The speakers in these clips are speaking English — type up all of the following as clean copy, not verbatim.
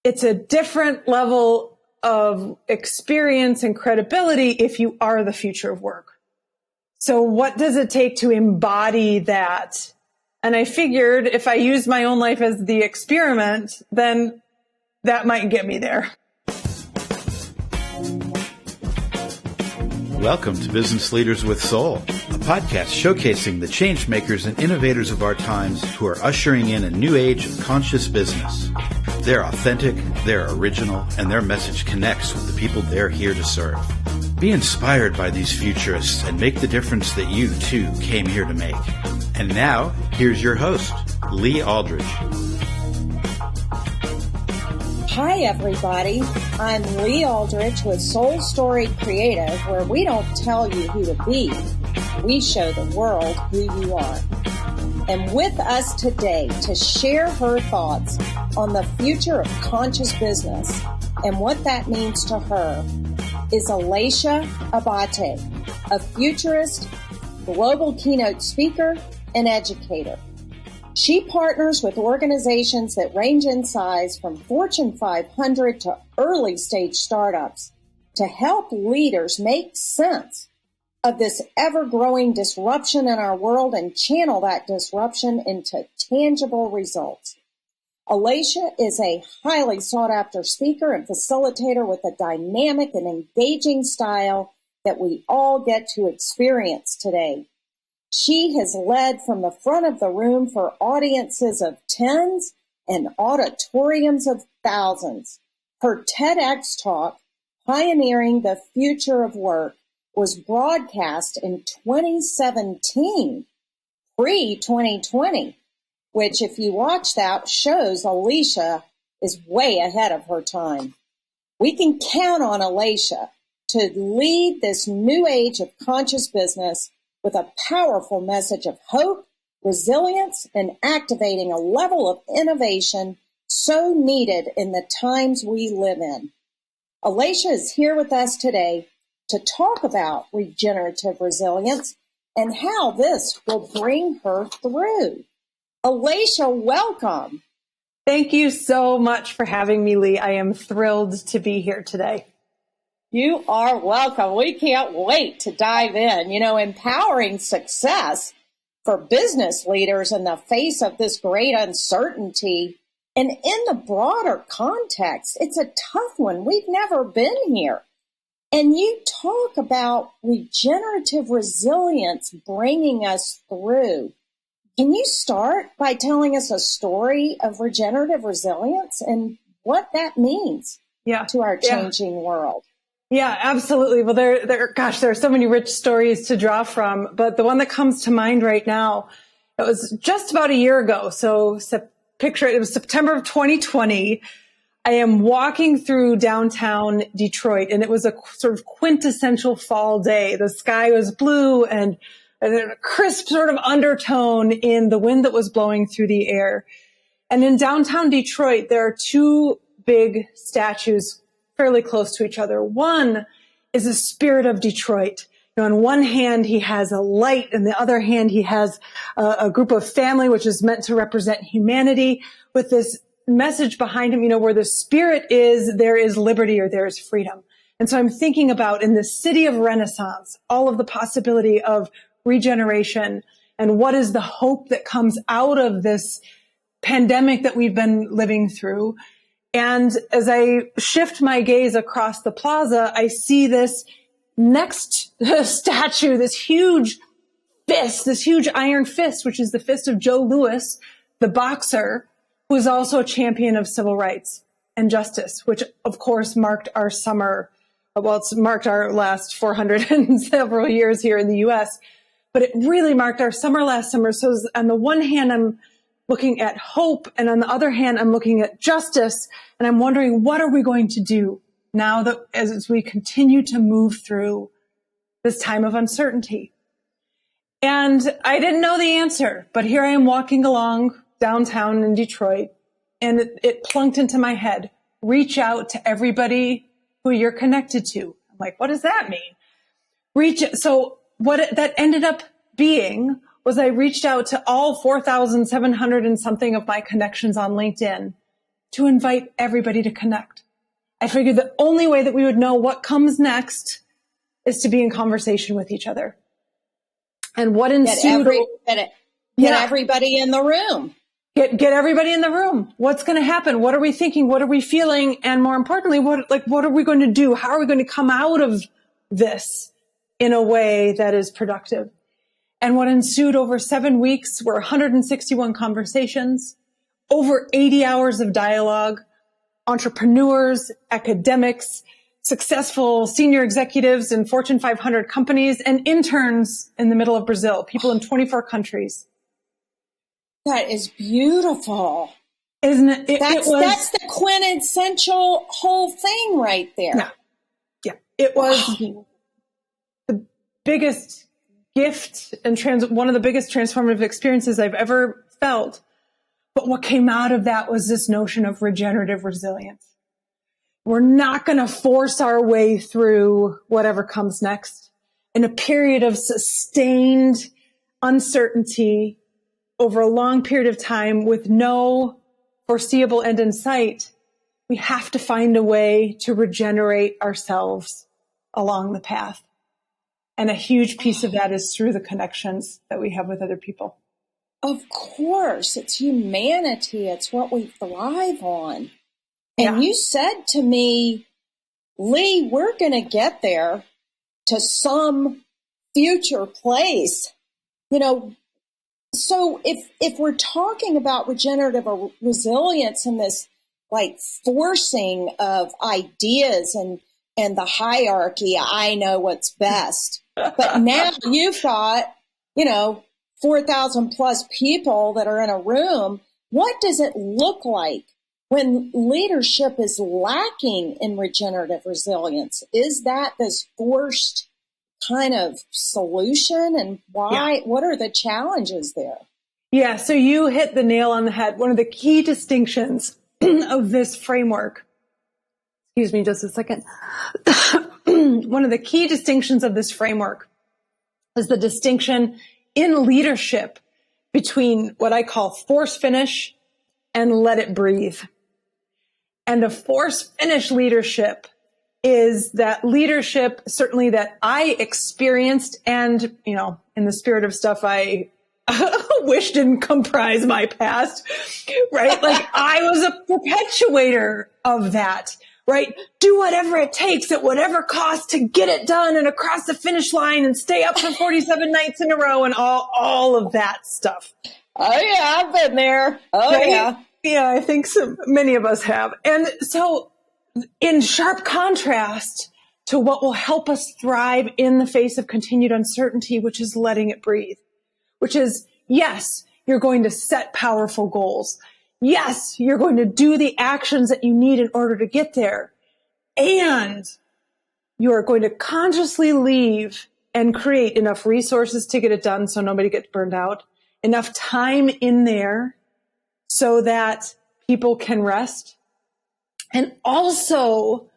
it's a different level of experience and credibility if you are the future of work. So what does it take to embody that? And I figured if I use my own life as the experiment, then that might get me there. Welcome to Business Leaders with Soul, a podcast showcasing the change makers and innovators of our times who are ushering in a new age of conscious business. They're authentic, they're original, and their message connects with the people they're here to serve. Be inspired by these futurists and make the difference that you, too, came here to make. And now, here's your host, Lee Aldridge. Hi, everybody. I'm Lee Aldridge with Soul Story Creative, where we don't tell you who to be. We show the world who you are. And with us today to share her thoughts on the future of conscious business and what that means to her is Elatia Abate, a futurist, global keynote speaker, and educator. She partners with organizations that range in size from Fortune 500 to early stage startups to help leaders make sense of this ever-growing disruption in our world and channel that disruption into tangible results. Elatia is a highly sought-after speaker and facilitator with a dynamic and engaging style that we all get to experience today. She has led from the front of the room for audiences of tens and auditoriums of thousands. Her TEDx talk, Pioneering the Future of Work, was broadcast in 2017, pre-2020, which if you watch that shows Elatia is way ahead of her time. We can count on Elatia to lead this new age of conscious business with a powerful message of hope, resilience, and activating a level of innovation so needed in the times we live in. Elatia is here with us today to talk about regenerative resilience and how this will bring her through. Elatia, welcome. Thank you so much for having me, Lee. I am thrilled to be here today. You are welcome. We can't wait to dive in. Empowering success for business leaders in the face of this great uncertainty. And in the broader context, it's a tough one. We've never been here. And you talk about regenerative resilience bringing us through. Can you start by telling us a story of regenerative resilience and what that means to our changing world? Yeah, absolutely. Well, there are so many rich stories to draw from, but the one that comes to mind right now, it was just about a year ago. So picture it was September of 2020. I am walking through downtown Detroit, and it was a sort of quintessential fall day. The sky was blue and a crisp sort of undertone in the wind that was blowing through the air. And in downtown Detroit, there are two big statues fairly close to each other. One is the spirit of Detroit. On one hand, he has a light, and the other hand, he has a group of family, which is meant to represent humanity, with this message behind him, where the spirit is, there is liberty or there is freedom. And so I'm thinking about in the city of Renaissance, all of the possibility of regeneration and what is the hope that comes out of this pandemic that we've been living through. And as I shift my gaze across the plaza, I see this next statue, this huge fist, this huge iron fist, which is the fist of Joe Louis, the boxer, who is also a champion of civil rights and justice, which of course marked our summer. Well, it's marked our last 400 and several years here in the US, but it really marked our summer last summer. So on the one hand, I'm looking at hope, and on the other hand, I'm looking at justice, and I'm wondering, what are we going to do now that as we continue to move through this time of uncertainty? And I didn't know the answer, but here I am walking along downtown in Detroit, and it plunked into my head, reach out to everybody who you're connected to. I'm like, what does that mean? So what that ended up being was I reached out to all 4,700 and something of my connections on LinkedIn to invite everybody to connect. I figured the only way that we would know what comes next is to be in conversation with each other. And what ensued... Get everybody in the room. Get everybody in the room. What's going to happen? What are we thinking? What are we feeling? And more importantly, what are we going to do? How are we going to come out of this in a way that is productive? And what ensued over 7 weeks were 161 conversations, over 80 hours of dialogue, entrepreneurs, academics, successful senior executives in Fortune 500 companies, and interns in the middle of Brazil, people in 24 countries. That is beautiful. Isn't it? That's the quintessential whole thing right there. Yeah. It was the biggest gift and one of the biggest transformative experiences I've ever felt. But what came out of that was this notion of regenerative resilience. We're not going to force our way through whatever comes next. In a period of sustained uncertainty over a long period of time with no foreseeable end in sight, we have to find a way to regenerate ourselves along the path. And a huge piece of that is through the connections that we have with other people. Of course, it's humanity. It's what we thrive on. And you said to me, Lee, we're going to get there to some future place. So if we're talking about regenerative resilience and this like forcing of ideas and the hierarchy, I know what's best. But now you've got, 4,000 plus people that are in a room. What does it look like when leadership is lacking in regenerative resilience? Is that this forced kind of solution, and why? Yeah. What are the challenges there? Yeah, so you hit the nail on the head. One of the key distinctions of this framework, excuse me just a second. One of the key distinctions of this framework is the distinction in leadership between what I call force finish and let it breathe. And a force finish leadership is that leadership, certainly that I experienced, and, in the spirit of stuff I wish didn't comprise my past, right? Like I was a perpetuator of that, right? Do whatever it takes at whatever cost to get it done and across the finish line and stay up for 47 nights in a row and all of that stuff. Oh yeah, I've been there. Oh right? Yeah. Yeah, I think many of us have. And so in sharp contrast to what will help us thrive in the face of continued uncertainty, which is letting it breathe, which is, yes, you're going to set powerful goals. Yes, you're going to do the actions that you need in order to get there. And you are going to consciously leave and create enough resources to get it done so nobody gets burned out, enough time in there so that people can rest, and also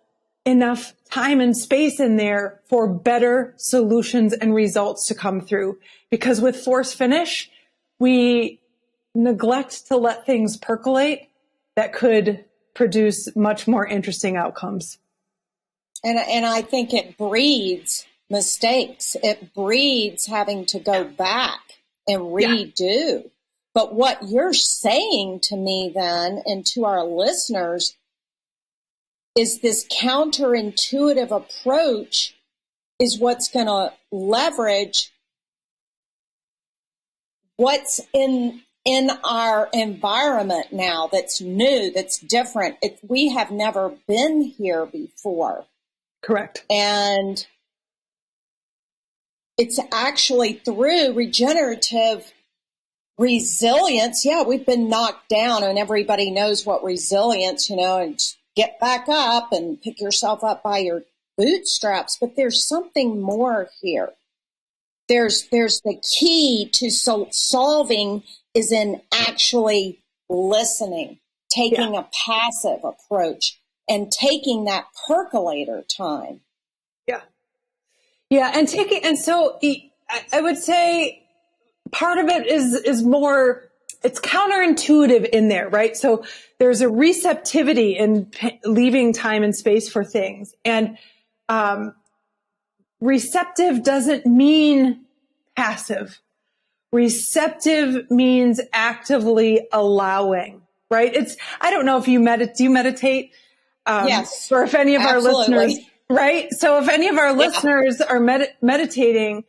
enough time and space in there for better solutions and results to come through. Because with force finish, we neglect to let things percolate that could produce much more interesting outcomes. And I think it breeds mistakes. It breeds having to go back and redo. Yeah. But what you're saying to me then, and to our listeners, is this counterintuitive approach is what's going to leverage what's in our environment now that's new, that's different. We have never been here before. Correct. And it's actually through regenerative resilience. Yeah, we've been knocked down, and everybody knows what resilience, and get back up and pick yourself up by your bootstraps. But there's something more here. There's the key to solving is in actually listening, taking a passive approach, and taking that percolator time. Yeah. And so I would say part of it is more it's counterintuitive in there, right? So there's a receptivity in leaving time and space for things. And receptive doesn't mean passive. Receptive means actively allowing, right? I don't know if you meditate. Do you meditate? Yes. Or if any of absolutely. our listeners, right? So if any of our listeners are meditating,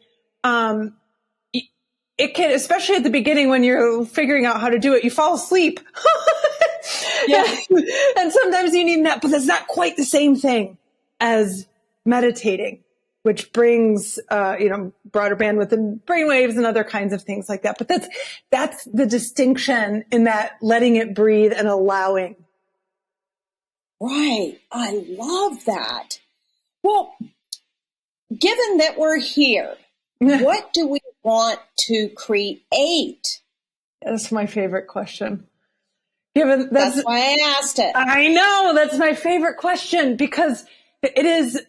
it can, especially at the beginning when you're figuring out how to do it, you fall asleep. And sometimes you need that, but that's not quite the same thing as meditating, which brings, broader bandwidth and brainwaves and other kinds of things like that. But that's the distinction in that letting it breathe and allowing. Right. I love that. Well, given that we're here, what do we want to create? That's my favorite question. That's why I asked it. I know, that's my favorite question because it is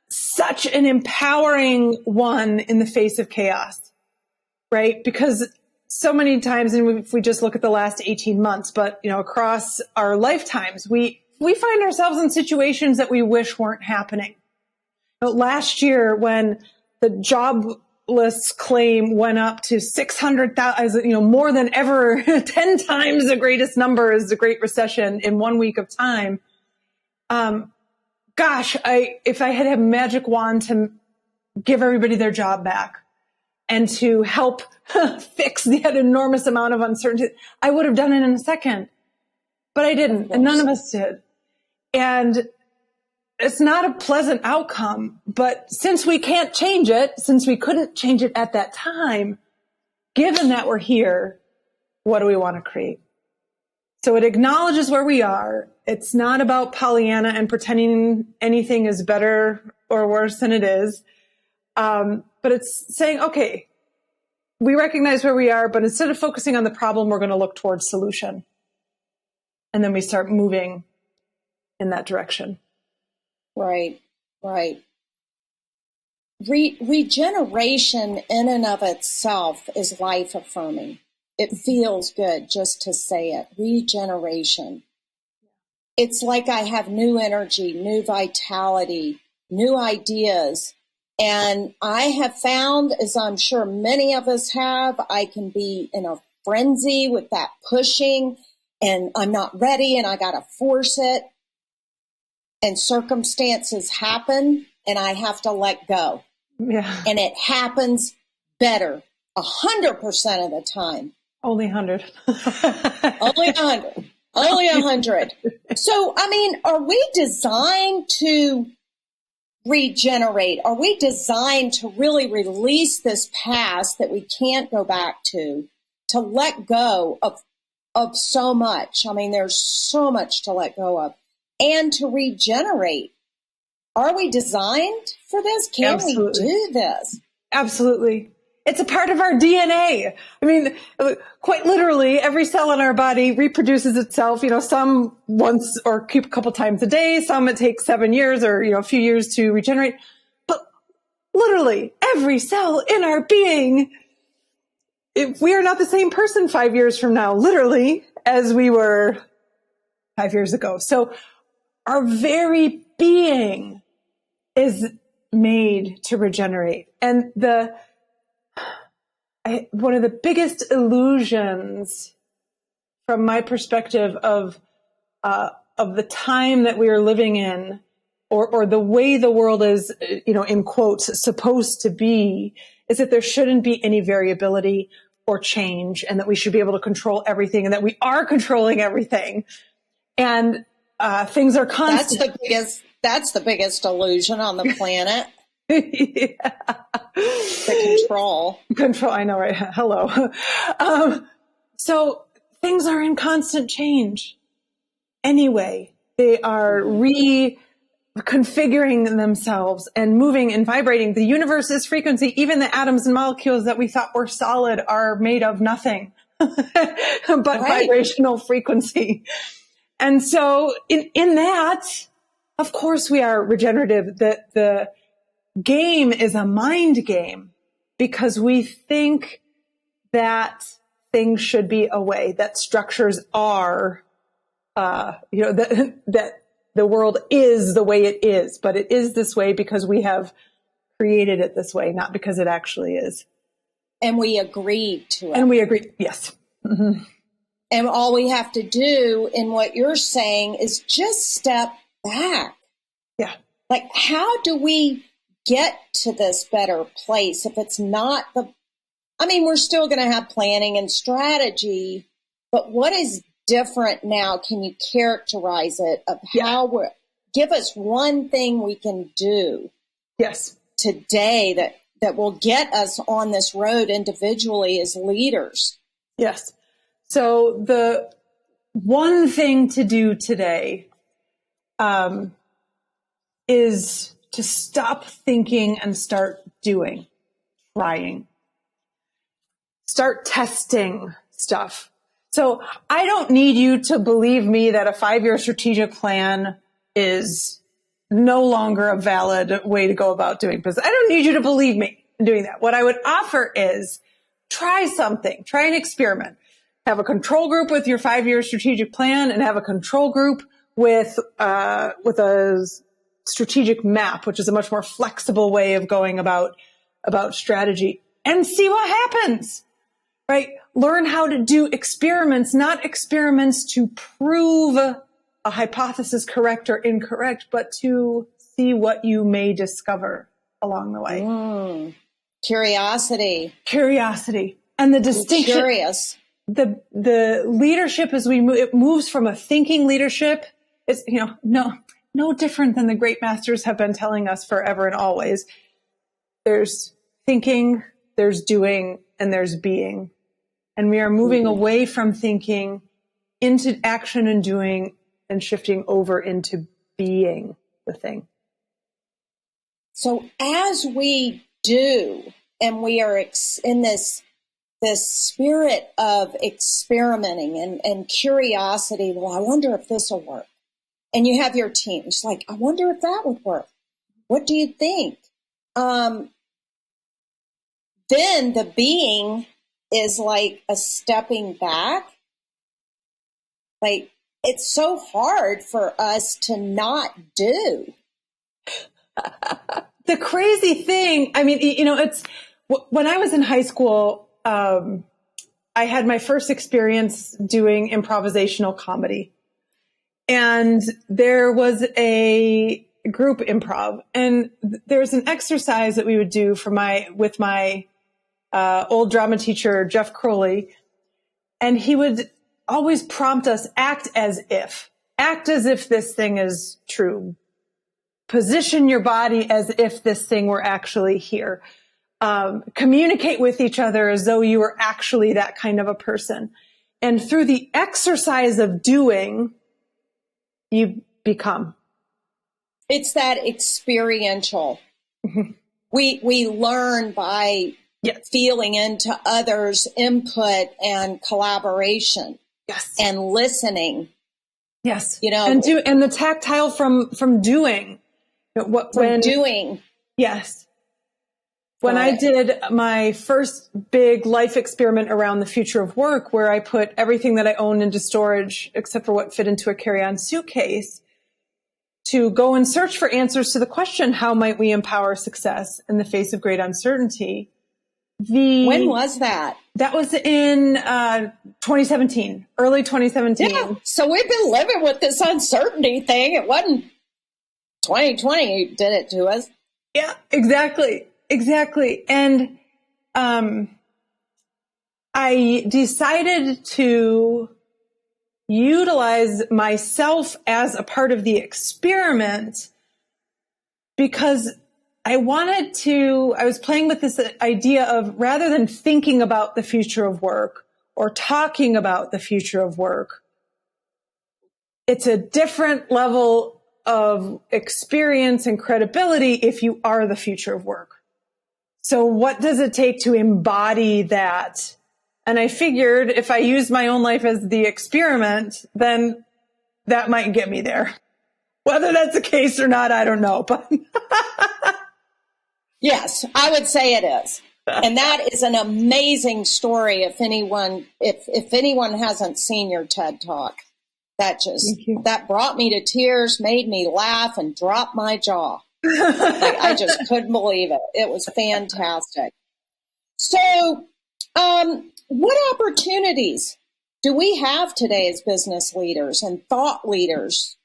such an empowering one in the face of chaos, right? Because so many times, and if we just look at the last 18 months, but across our lifetimes, we find ourselves in situations that we wish weren't happening. Last year, when the jobless claim went up to 600,000, more than ever, 10 times the greatest number is the Great Recession in 1 week of time. If I had a magic wand to give everybody their job back and to help fix that enormous amount of uncertainty, I would have done it in a second, but I didn't, and none of us did. And it's not a pleasant outcome, but since we can't change it, since we couldn't change it at that time, given that we're here, what do we want to create? So it acknowledges where we are. It's not about Pollyanna and pretending anything is better or worse than it is. But it's saying, okay, we recognize where we are, but instead of focusing on the problem, we're going to look towards solution. And then we start moving in that direction. Right. Regeneration in and of itself is life affirming. It feels good just to say it. Regeneration. It's like I have new energy, new vitality, new ideas. And I have found, as I'm sure many of us have, I can be in a frenzy with that pushing and I'm not ready and I got to force it. And circumstances happen and I have to let go. Yeah. And it happens better 100% of the time. Only 100. Only 100. Only 100. So, are we designed to regenerate? Are we designed to really release this past that we can't go back to let go of so much? There's so much to let go of. And to regenerate. Are we designed for this? Can Absolutely. we do this? Absolutely. It's a part of our DNA. Quite literally, every cell in our body reproduces itself, some once or a couple times a day, some it takes 7 years or, a few years to regenerate. But literally, every cell in our being, if we are not the same person 5 years from now, literally, as we were 5 years ago. So our very being is made to regenerate. And one of the biggest illusions from my perspective of the time that we are living in, or the way the world is, in quotes, supposed to be, is that there shouldn't be any variability or change, and that we should be able to control everything, and that we are controlling everything. And things are constant. That's the biggest illusion on the planet. Yeah. The control. I know, right? Hello. So things are in constant change. Anyway, they are reconfiguring themselves and moving and vibrating. The universe is frequency. Even the atoms and molecules that we thought were solid are made of nothing but vibrational frequency. And so in that, of course, we are regenerative. The game is a mind game because we think that things should be a way, that structures are, that the world is the way it is, but it is this way because we have created it this way, not because it actually is. And we agreed to it. And we agreed, yes. Mm-hmm. And all we have to do in what you're saying is just step back. Yeah. Like, how do we get to this better place if it's not we're still going to have planning and strategy, but what is different now? Can you characterize it of how give us one thing we can do today that will get us on this road individually as leaders? Yes. So the one thing to do today is to stop thinking and start doing, trying. Start testing stuff. So I don't need you to believe me that a 5-year strategic plan is no longer a valid way to go about doing business. I don't need you to believe me in doing that. What I would offer is try something, try an experiment. Have a control group with your 5-year strategic plan and have a control group with a strategic map, which is a much more flexible way of going about strategy, and see what happens. Right? Learn how to do experiments, not experiments to prove a hypothesis correct or incorrect, but to see what you may discover along the way. Curiosity. And the distinction. Curious. The leadership as we move, it moves from a thinking leadership. It's, no different than the great masters have been telling us forever and always. There's thinking, there's doing, and there's being. And we are moving away from thinking into action and doing and shifting over into being the thing. So as we do, and we are in this spirit of experimenting and curiosity, well, I wonder if this will work. And you have your team. It's like, I wonder if that would work. What do you think? Then the being is like a stepping back. Like, it's so hard for us to not do. The crazy thing, it's when I was in high school, I had my first experience doing improvisational comedy. And there was a group improv, and there's an exercise that we would do with my old drama teacher, Jeff Crowley, and he would always prompt us, act as if this thing is true. Position your body as if this thing were actually here. Communicate with each other as though you were actually that kind of a person. And through the exercise of doing, you become. It's that experiential. Mm-hmm. We learn by feeling into others' input and collaboration. Yes. And listening. Yes. And the tactile from doing. Doing. Yes. When I did my first big life experiment around the future of work, where I put everything that I owned into storage, except for what fit into a carry-on suitcase, to go and search for answers to the question, how might we empower success in the face of great uncertainty? When was that? That was in 2017, early 2017. Yeah. So we've been living with this uncertainty thing. It wasn't 2020 did it to us. Yeah, exactly. And I decided to utilize myself as a part of the experiment because I was playing with this idea of, rather than thinking about the future of work or talking about the future of work, it's a different level of experience and credibility if you are the future of work. So what does it take to embody that? And I figured if I use my own life as the experiment, then that might get me there. Whether that's the case or not, I don't know. But yes, I would say it is. And that is an amazing story. If anyone hasn't seen your TED Talk, that brought me to tears, made me laugh, and dropped my jaw. I just couldn't believe it. It was fantastic. So, what opportunities do we have today as business leaders and thought leaders?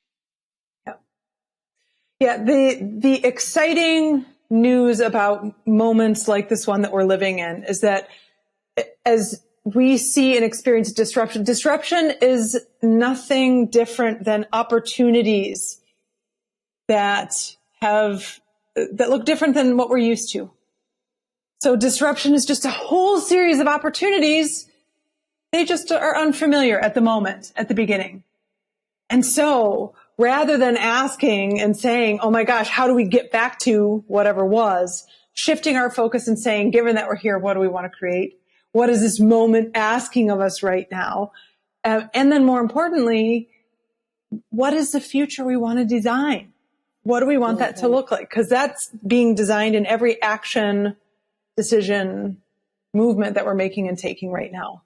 Yeah, the exciting news about moments like this one that we're living in is that as we see and experience disruption is nothing different than opportunities that look different than what we're used to. So disruption is just a whole series of opportunities. They just are unfamiliar at the moment, at the beginning. And so rather than asking and saying, oh my gosh, how do we get back to whatever was, shifting our focus and saying, given that we're here, what do we want to create? What is this moment asking of us right now? And then more importantly, what is the future we want to design? What do we want that to look like? Because that's being designed in every action, decision, movement that we're making and taking right now.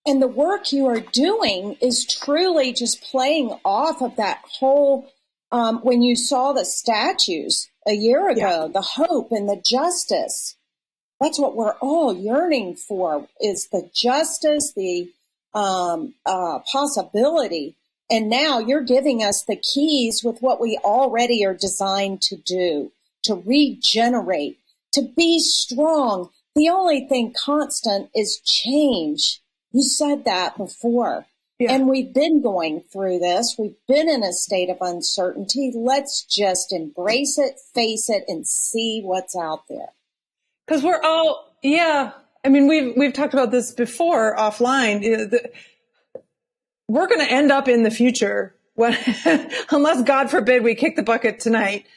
And the work you are doing is truly just playing off of that whole, when you saw the statues a year ago, the hope and the justice. That's what we're all yearning for, is the justice, the possibility. And now you're giving us the keys with what we already are designed to do, to regenerate, to be strong. The only thing constant is change. You said that before. Yeah. And we've been going through this. We've been in a state of uncertainty. Let's just embrace it, face it, and see what's out there. Because we're all, I mean, we've talked about this before offline. We're going to end up in the future when, unless God forbid we kick the bucket tonight,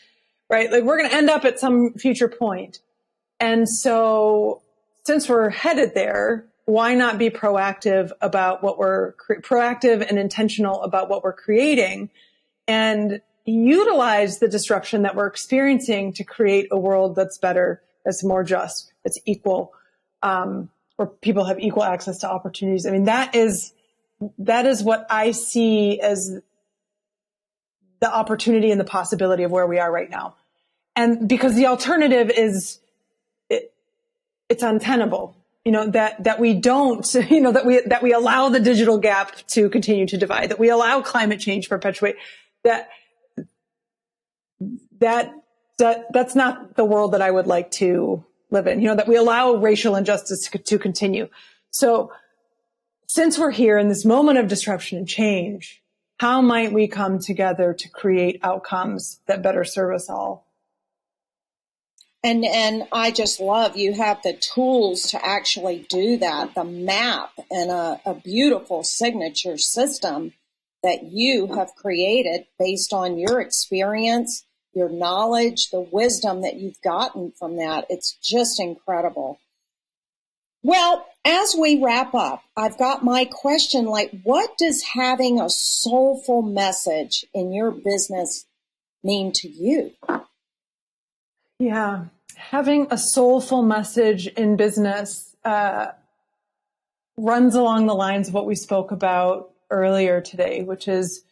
right? Like we're going to end up at some future point. And so since we're headed there, why not be proactive about what proactive and intentional about what we're creating and utilize the disruption that we're experiencing to create a world that's better, that's more just, that's equal, where people have equal access to opportunities. I mean, that is what I see as the opportunity and the possibility of where we are right now. And because the alternative is, it's untenable. That we don't, that we allow the digital gap to continue to divide, that we allow climate change to perpetuate, that's not the world that I would like to live in, that we allow racial injustice to continue. So since we're here in this moment of disruption and change, how might we come together to create outcomes that better serve us all? And I just love you have the tools to actually do that, the map and a beautiful signature system that you have created based on your experience, your knowledge, the wisdom that you've gotten from that. It's just incredible. Well, as we wrap up, I've got my question, like, what does having a soulful message in your business mean to you? Yeah. Having a soulful message in business runs along the lines of what we spoke about earlier today, which is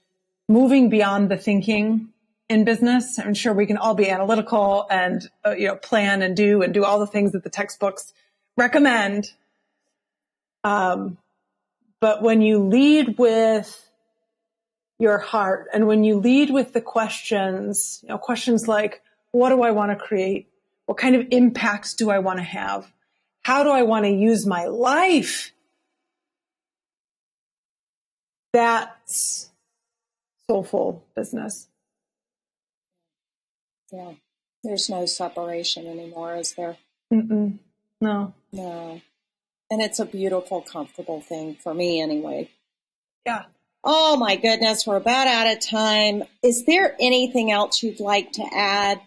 moving beyond the thinking in business. I'm sure we can all be analytical and plan and do all the things that the textbooks recommend. But when you lead with your heart and when you lead with the questions like, what do I want to create? What kind of impacts do I want to have? How do I want to use my life? That's soulful business. Yeah. There's no separation anymore, is there? No. No. And it's a beautiful, comfortable thing for me anyway. Yeah. Oh my goodness, we're about out of time. Is there anything else you'd like to add?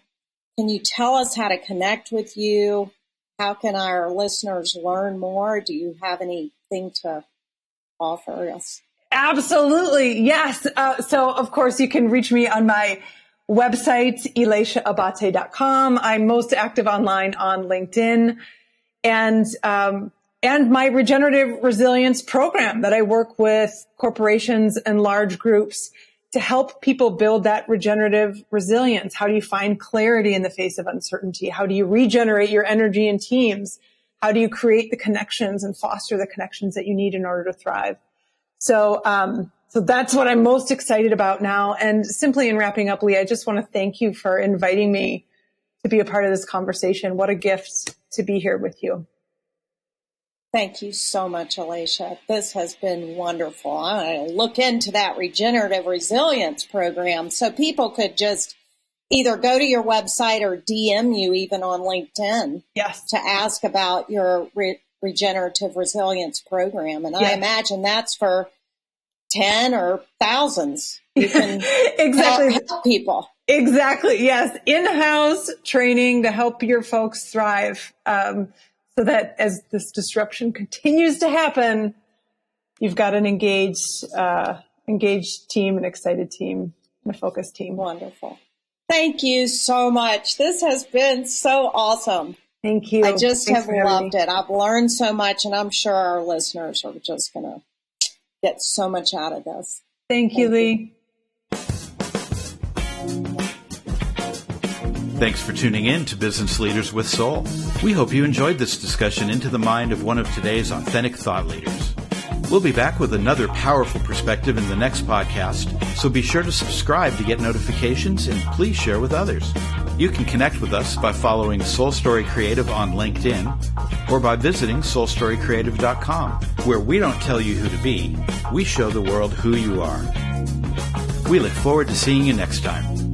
Can you tell us how to connect with you? How can our listeners learn more? Do you have anything to offer us? Absolutely. Yes. So of course you can reach me on my website, elatiaabate.com. I'm most active online on LinkedIn, and my regenerative resilience program that I work with corporations and large groups to help people build that regenerative resilience. How do you find clarity in the face of uncertainty? How do you regenerate your energy in teams? How do you create the connections and foster the connections that you need in order to thrive? So that's what I'm most excited about now. And simply in wrapping up, Lee, I just want to thank you for inviting me to be a part of this conversation. What a gift to be here with you. Thank you so much, Elatia. This has been wonderful. I look into that regenerative resilience program so people could just either go to your website or DM you even on LinkedIn. Yes. To ask about your regenerative resilience program. And yes. I imagine that's for 10 or thousands. You can exactly. help people. Exactly. Yes. In-house training to help your folks thrive. So that as this disruption continues to happen, you've got an engaged team, an excited team, and a focused team. Wonderful. Thank you so much. This has been so awesome. Thank you. I just have loved it. I've learned so much, and I'm sure our listeners are just going to get so much out of this. Thank you, Lee. Thanks for tuning in to Business Leaders with Soul. We hope you enjoyed this discussion into the mind of one of today's authentic thought leaders. We'll be back with another powerful perspective in the next podcast, so be sure to subscribe to get notifications and please share with others. You can connect with us by following Soul Story Creative on LinkedIn or by visiting soulstorycreative.com, where we don't tell you who to be, we show the world who you are. We look forward to seeing you next time.